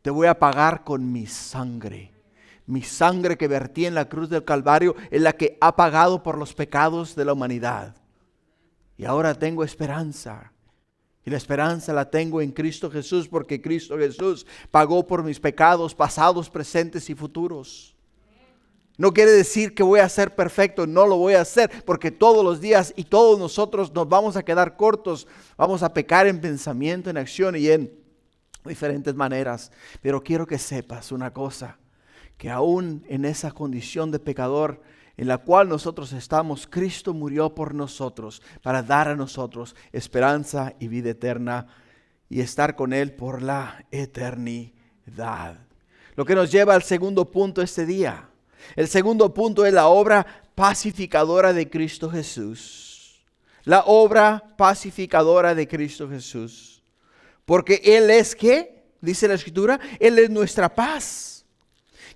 Te voy a pagar con mi sangre. Mi sangre que vertí en la cruz del Calvario es la que ha pagado por los pecados de la humanidad. Y ahora tengo esperanza. Y la esperanza la tengo en Cristo Jesús, porque Cristo Jesús pagó por mis pecados pasados, presentes y futuros. No quiere decir que voy a ser perfecto, no lo voy a hacer, porque todos los días y todos nosotros nos vamos a quedar cortos. Vamos a pecar en pensamiento, en acción y en diferentes maneras. Pero quiero que sepas una cosa, que aún en esa condición de pecador en la cual nosotros estamos, Cristo murió por nosotros para dar a nosotros esperanza y vida eterna y estar con Él por la eternidad. Lo que nos lleva al segundo punto este día. El segundo punto es la obra pacificadora de Cristo Jesús. La obra pacificadora de Cristo Jesús. Porque Él es, ¿qué? Dice la Escritura, Él es nuestra paz.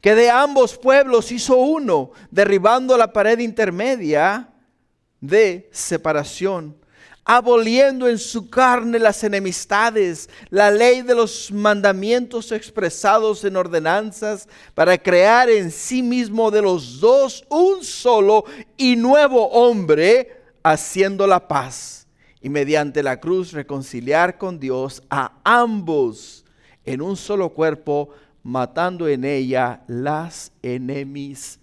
Que de ambos pueblos hizo uno, derribando la pared intermedia de separación, aboliendo en su carne las enemistades, la ley de los mandamientos expresados en ordenanzas, para crear en sí mismo de los dos un solo y nuevo hombre, haciendo la paz, y mediante la cruz reconciliar con Dios a ambos en un solo cuerpo, matando en ella las enemistades.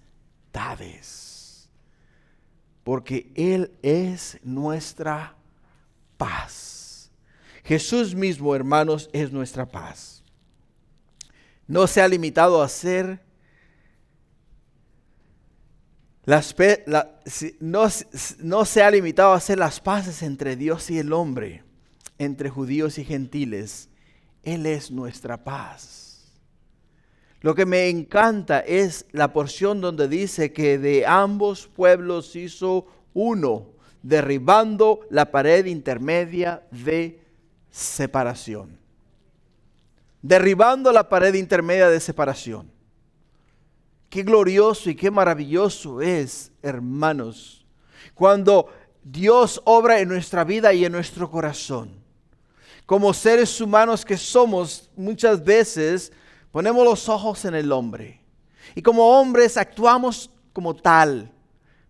Porque Él es nuestra paz. Jesús mismo, hermanos, es nuestra paz. No se ha limitado a hacer no se ha limitado a hacer las paces entre Dios y el hombre, entre judíos y gentiles. Él es nuestra paz. Lo que me encanta es la porción donde dice que de ambos pueblos hizo uno, derribando la pared intermedia de separación. Derribando la pared intermedia de separación. Qué glorioso y qué maravilloso es, hermanos, cuando Dios obra en nuestra vida y en nuestro corazón. Como seres humanos que somos, muchas veces ponemos los ojos en el hombre. Y como hombres actuamos como tal.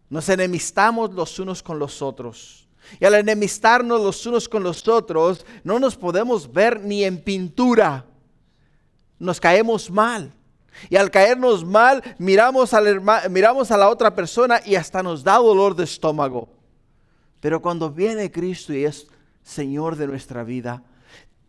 Nos enemistamos los unos con los otros. Y al enemistarnos los unos con los otros, no nos podemos ver ni en pintura. Nos caemos mal. Y al caernos mal, miramos a la otra persona y hasta nos da dolor de estómago. Pero cuando viene Cristo y es Señor de nuestra vida,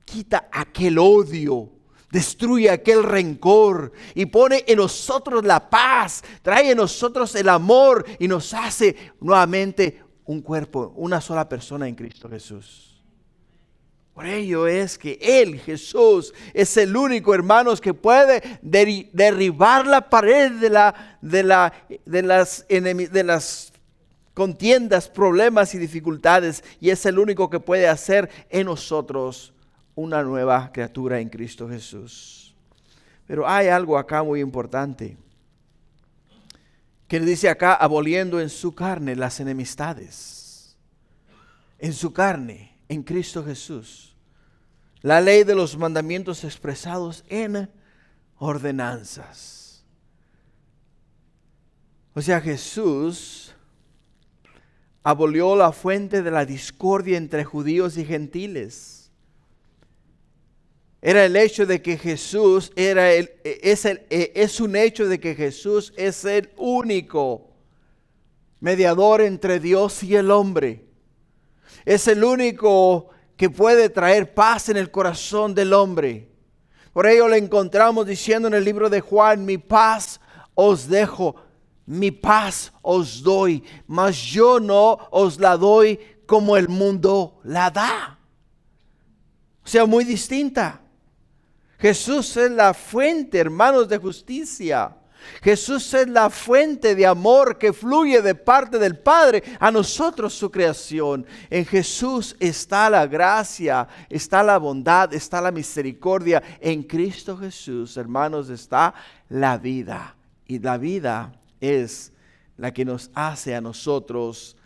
quita aquel odio, destruye aquel rencor y pone en nosotros la paz, trae en nosotros el amor y nos hace nuevamente un cuerpo, una sola persona en Cristo Jesús. Por ello es que Él, Jesús, es el único, hermanos, que puede derribar la pared de las contiendas, problemas y dificultades, y es el único que puede hacer en nosotros una nueva criatura en Cristo Jesús. Pero hay algo acá muy importante, que dice acá, aboliendo en su carne las enemistades. En su carne, en Cristo Jesús. La ley de los mandamientos expresados en ordenanzas. O sea, Jesús abolió la fuente de la discordia entre judíos y gentiles. Era el hecho de que Jesús es un hecho de que Jesús es el único mediador entre Dios y el hombre. Es el único que puede traer paz en el corazón del hombre. Por ello le encontramos diciendo en el libro de Juan, mi paz os dejo, mi paz os doy, mas yo no os la doy como el mundo la da. O sea, muy distinta. Jesús es la fuente, hermanos, de justicia. Jesús es la fuente de amor que fluye de parte del Padre a nosotros, su creación. En Jesús está la gracia, está la bondad, está la misericordia. En Cristo Jesús, hermanos, está la vida. Y la vida es la que nos hace a nosotros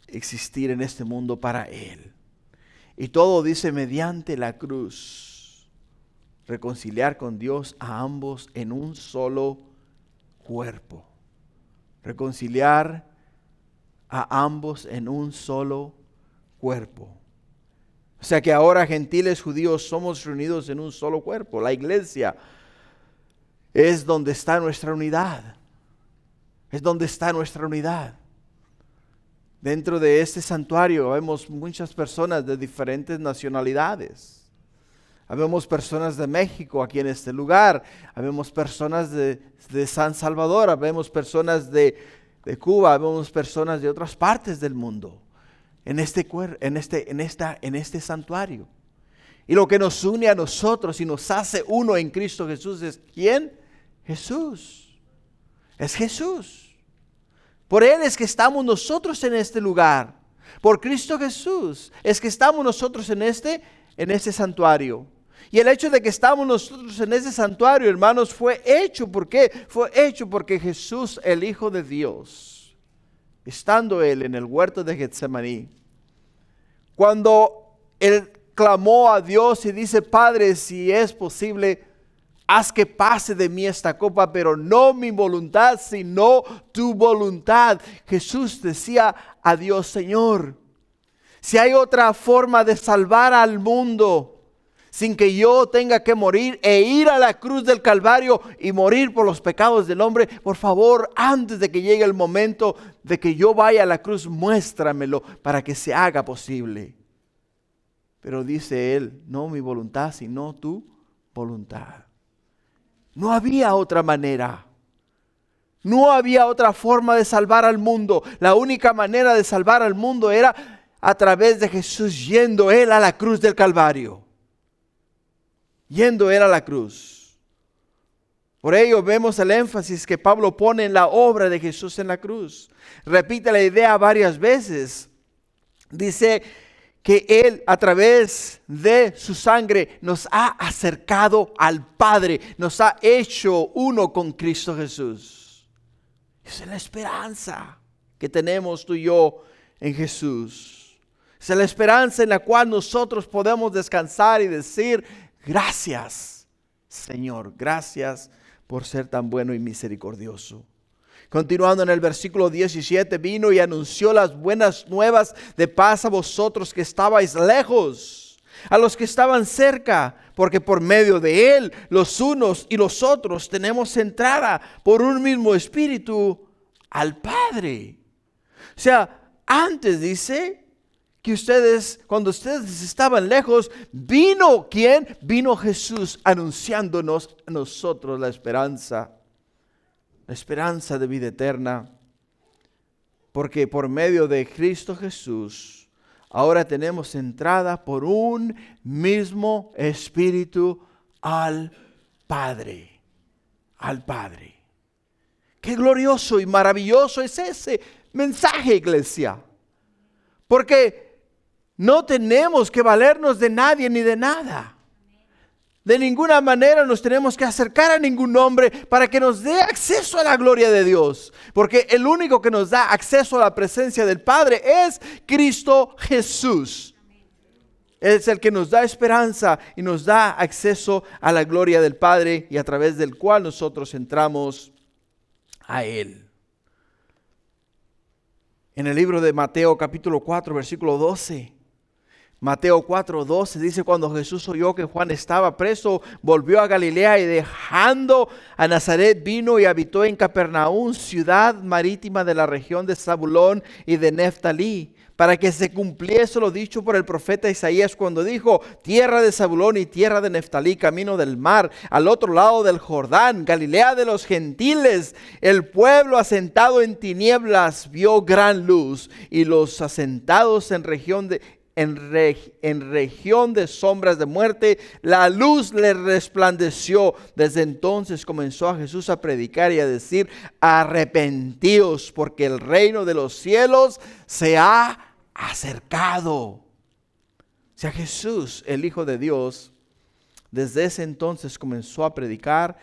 existir en este mundo para Él. Y todo dice mediante la cruz. Reconciliar con Dios a ambos en un solo cuerpo. Reconciliar a ambos en un solo cuerpo. O sea que ahora gentiles, judíos, somos reunidos en un solo cuerpo. La iglesia es donde está nuestra unidad. Es donde está nuestra unidad. Dentro de este santuario vemos muchas personas de diferentes nacionalidades. Habemos personas de México aquí en este lugar. Habemos personas de San Salvador. Habemos personas de Cuba. Habemos personas de otras partes del mundo. En este santuario. Y lo que nos une a nosotros y nos hace uno en Cristo Jesús es ¿quién? Jesús. Es Jesús. Por Él es que estamos nosotros en este lugar. Por Cristo Jesús es que estamos nosotros en este santuario. Y el hecho de que estamos nosotros en ese santuario, hermanos, fue hecho. ¿Por qué? Fue hecho porque Jesús, el Hijo de Dios, estando Él en el huerto de Getsemaní, cuando Él clamó a Dios y dice, Padre, si es posible, haz que pase de mí esta copa, pero no mi voluntad, sino tu voluntad. Jesús decía a Dios, Señor, si hay otra forma de salvar al mundo, sin que yo tenga que morir e ir a la cruz del Calvario y morir por los pecados del hombre, por favor, antes de que llegue el momento de que yo vaya a la cruz, muéstramelo para que se haga posible. Pero dice Él, no mi voluntad, sino tu voluntad. No había otra manera. No había otra forma de salvar al mundo. La única manera de salvar al mundo era a través de Jesús yendo Él a la cruz del Calvario. Yendo Él a la cruz. Por ello vemos el énfasis que Pablo pone en la obra de Jesús en la cruz. Repite la idea varias veces. Dice que Él a través de su sangre nos ha acercado al Padre. Nos ha hecho uno con Cristo Jesús. Esa es la esperanza que tenemos tú y yo en Jesús. Esa es la esperanza en la cual nosotros podemos descansar y decir, gracias, Señor, gracias por ser tan bueno y misericordioso. Continuando en el versículo 17, vino y anunció las buenas nuevas de paz a vosotros que estabais lejos, a los que estaban cerca, porque por medio de Él, los unos y los otros, tenemos entrada por un mismo espíritu al Padre. O sea, antes dice que cuando ustedes estaban lejos, vino ¿quién? Vino Jesús anunciándonos a nosotros la esperanza de vida eterna. Porque por medio de Cristo Jesús, ahora tenemos entrada por un mismo espíritu al Padre. Al Padre. Qué glorioso y maravilloso es ese mensaje, iglesia. Porque no tenemos que valernos de nadie ni de nada. De ninguna manera nos tenemos que acercar a ningún hombre para que nos dé acceso a la gloria de Dios. Porque el único que nos da acceso a la presencia del Padre es Cristo Jesús. Es el que nos da esperanza y nos da acceso a la gloria del Padre y a través del cual nosotros entramos a Él. En el libro de Mateo capítulo 4 versículo 12. Mateo 4:12 dice: cuando Jesús oyó que Juan estaba preso, volvió a Galilea y dejando a Nazaret vino y habitó en Capernaum, ciudad marítima de la región de Zabulón y de Neftalí, para que se cumpliese lo dicho por el profeta Isaías cuando dijo: tierra de Zabulón y tierra de Neftalí, camino del mar, al otro lado del Jordán, Galilea de los gentiles. El pueblo asentado en tinieblas vio gran luz, y los asentados en región de sombras de muerte, la luz le resplandeció. Desde entonces comenzó a Jesús a predicar y a decir: arrepentíos, porque el reino de los cielos se ha acercado. O sea, Jesús, el Hijo de Dios, desde ese entonces comenzó a predicar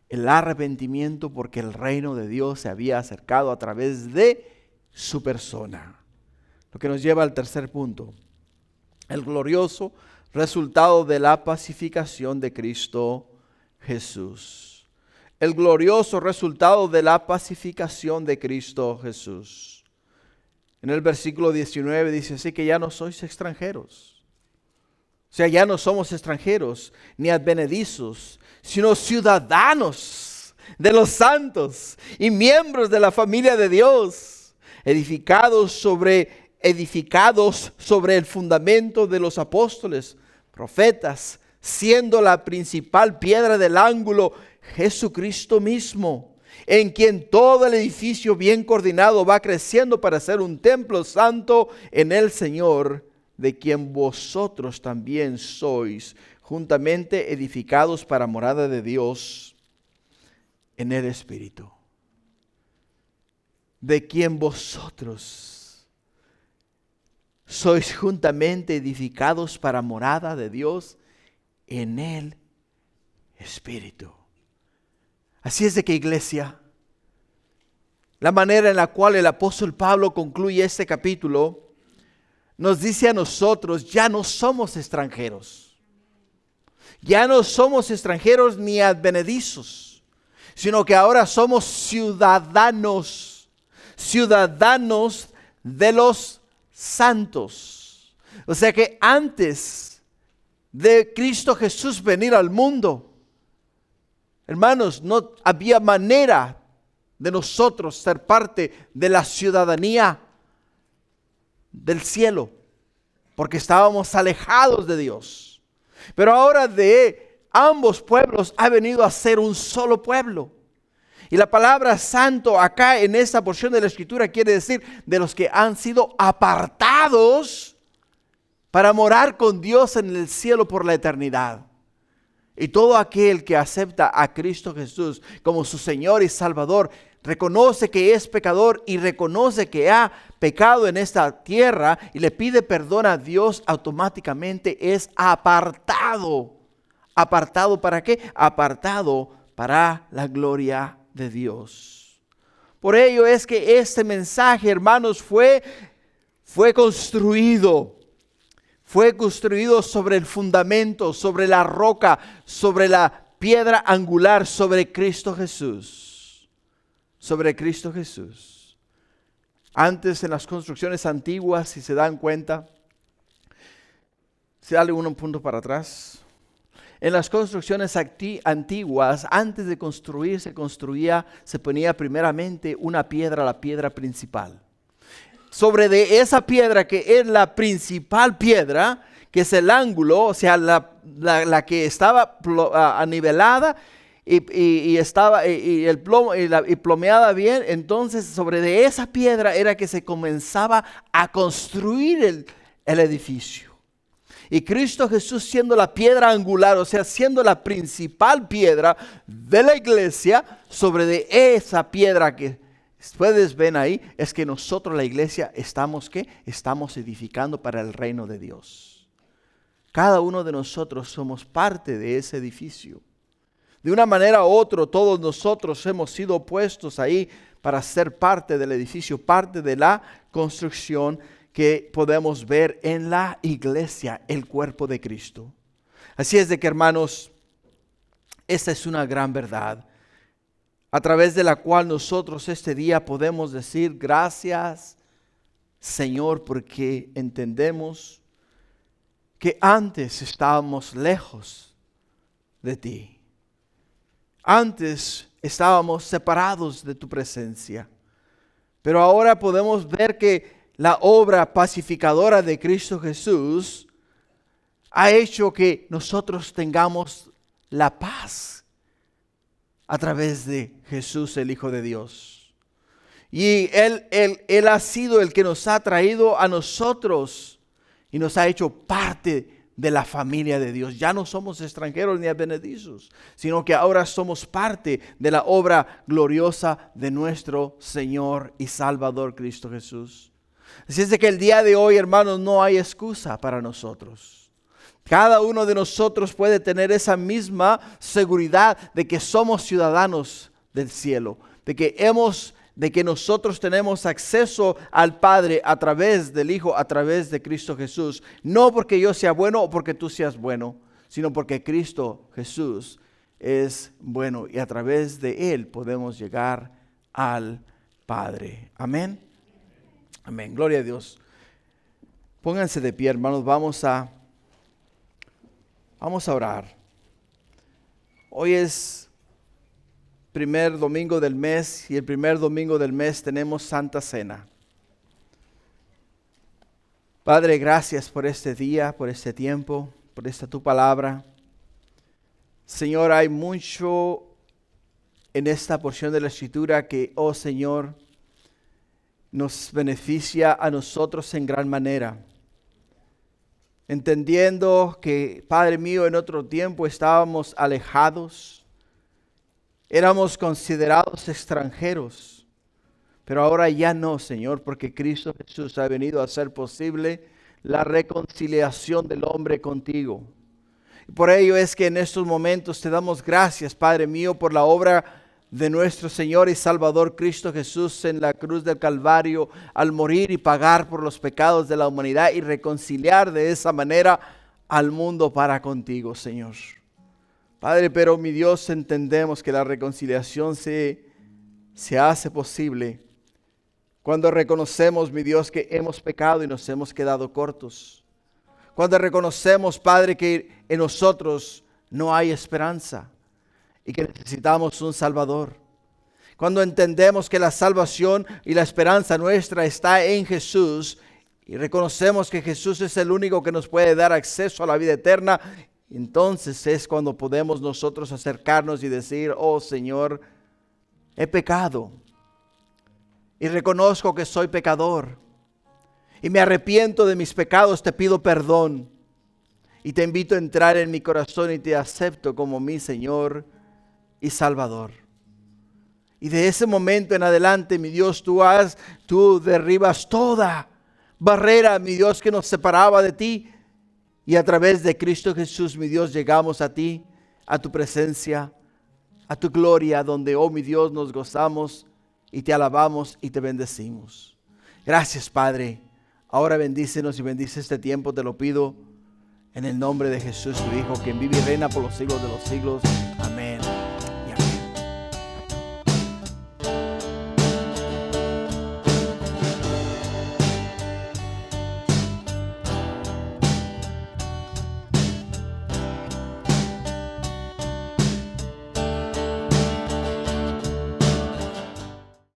el arrepentimiento, porque el reino de Dios se había acercado a través de su persona. Lo que nos lleva al tercer punto: el glorioso resultado de la pacificación de Cristo Jesús. El glorioso resultado de la pacificación de Cristo Jesús. En el versículo 19 dice así: que ya no sois extranjeros. O sea, ya no somos extranjeros ni advenedizos, sino ciudadanos de los santos y miembros de la familia de Dios, edificados sobre el fundamento de los apóstoles, profetas, siendo la principal piedra del ángulo Jesucristo mismo, en quien todo el edificio bien coordinado va creciendo para ser un templo santo en el Señor, de quien vosotros también sois juntamente edificados para morada de Dios en el Espíritu. De quien vosotros sois juntamente edificados para morada de Dios en el Espíritu. Así es de que, iglesia, la manera en la cual el apóstol Pablo concluye este capítulo nos dice a nosotros: ya no somos extranjeros. Ya no somos extranjeros ni advenedizos, sino que ahora somos ciudadanos de los santos. O sea que antes de Cristo Jesús venir al mundo, hermanos, no había manera de nosotros ser parte de la ciudadanía del cielo, porque estábamos alejados de Dios. Pero ahora de ambos pueblos ha venido a ser un solo pueblo. Y la palabra santo acá en esta porción de la Escritura quiere decir de los que han sido apartados para morar con Dios en el cielo por la eternidad. Y todo aquel que acepta a Cristo Jesús como su Señor y Salvador, reconoce que es pecador y reconoce que ha pecado en esta tierra y le pide perdón a Dios, automáticamente es apartado. ¿Apartado para qué? Apartado para la gloria de Dios. Por ello es que este mensaje, hermanos, fue construido sobre el fundamento, sobre la roca, sobre la piedra angular, sobre Cristo Jesús. Sobre Cristo Jesús. Antes, en las construcciones antiguas, si se dan cuenta, si dale un punto para atrás. En las construcciones antiguas, antes de construir, se ponía primeramente una piedra, la piedra principal. Sobre de esa piedra, que es la principal piedra, que es el ángulo, o sea, la que estaba anivelada y plomeada bien, entonces sobre de esa piedra era que se comenzaba a construir el edificio. Y Cristo Jesús, siendo la piedra angular, o sea, siendo la principal piedra de la iglesia, sobre de esa piedra que Ustedes ven ahí, es que nosotros la iglesia estamos, ¿qué? Estamos edificando para el reino de Dios. Cada uno de nosotros somos parte de ese edificio. De una manera u otra, todos nosotros hemos sido puestos ahí para ser parte del edificio, parte de la construcción que podemos ver en la iglesia, el cuerpo de Cristo. Así es de que, hermanos, esta es una gran verdad, a través de la cual nosotros este día podemos decir gracias, Señor, porque entendemos que antes estábamos lejos de ti. Antes estábamos separados de tu presencia, pero ahora podemos ver que la obra pacificadora de Cristo Jesús ha hecho que nosotros tengamos la paz a través de Jesús, el Hijo de Dios. Y Él ha sido el que nos ha traído a nosotros y nos ha hecho parte de la familia de Dios. Ya no somos extranjeros ni advenedizos, sino que ahora somos parte de la obra gloriosa de nuestro Señor y Salvador Cristo Jesús. Así es de que el día de hoy, hermanos, no hay excusa para nosotros. Cada uno de nosotros puede tener esa misma seguridad de que somos ciudadanos del cielo, de que nosotros tenemos acceso al Padre a través del Hijo, a través de Cristo Jesús. No porque yo sea bueno o porque tú seas bueno, sino porque Cristo Jesús es bueno y a través de Él podemos llegar al Padre. Amén. Amén. Gloria a Dios. Pónganse de pie, hermanos. Vamos a orar. Hoy es primer domingo del mes y el primer domingo del mes tenemos Santa Cena. Padre, gracias por este día, por este tiempo, por esta tu palabra. Señor, hay mucho en esta porción de la Escritura que, oh Señor, nos beneficia a nosotros en gran manera. Entendiendo que, Padre mío, en otro tiempo estábamos alejados, éramos considerados extranjeros, pero ahora ya no, Señor, porque Cristo Jesús ha venido a hacer posible la reconciliación del hombre contigo. Y por ello es que en estos momentos te damos gracias, Padre mío, por la obra de nuestro Señor y Salvador Cristo Jesús en la cruz del Calvario, al morir y pagar por los pecados de la humanidad y reconciliar de esa manera al mundo para contigo, Señor. Padre, pero mi Dios, entendemos que la reconciliación se hace posible cuando reconocemos, mi Dios, que hemos pecado y nos hemos quedado cortos. Cuando reconocemos, Padre, que en nosotros no hay esperanza y que necesitamos un Salvador. Cuando entendemos que la salvación y la esperanza nuestra está en Jesús y reconocemos que Jesús es el único que nos puede dar acceso a la vida eterna, entonces es cuando podemos nosotros acercarnos y decir, oh Señor, he pecado y reconozco que soy pecador y me arrepiento de mis pecados, te pido perdón y te invito a entrar en mi corazón y te acepto como mi Señor y Salvador. Y de ese momento en adelante, mi Dios, tú derribas toda barrera, mi Dios, que nos separaba de ti. Y a través de Cristo Jesús, mi Dios, llegamos a ti, a tu presencia, a tu gloria, donde, oh mi Dios, nos gozamos y te alabamos y te bendecimos. Gracias, Padre. Ahora bendícenos y bendice este tiempo, te lo pido, en el nombre de Jesús, tu Hijo, quien vive y reina por los siglos de los siglos.